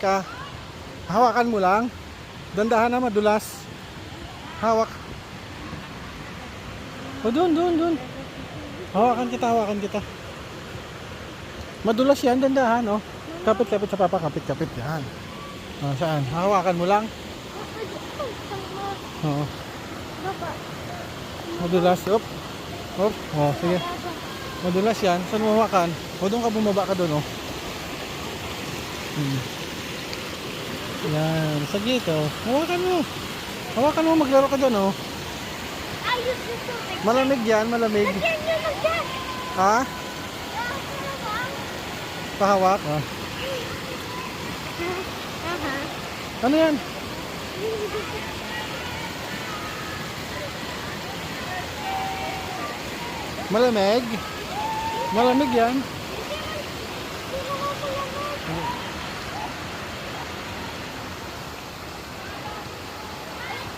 ka. Hawakan mo lang. Dandahan na, madulas. Hawak. O, dun. Hawakan kita. Madulas yan, dandahan, oh. Kapit sa papa, kapit. Yan. O, saan? Hawakan mo lang. Oo. Madulas, op. O, sige. Madulas yan. Saan mo hawakan? O, doon ka bumaba ka doon, oh. Yan, sa gito. Hawakan mo, maglaro ka doon, oh. Malamig yan, malamig. Ha? Pahawak, oh. Ano yan? Malamig? Malamig yan.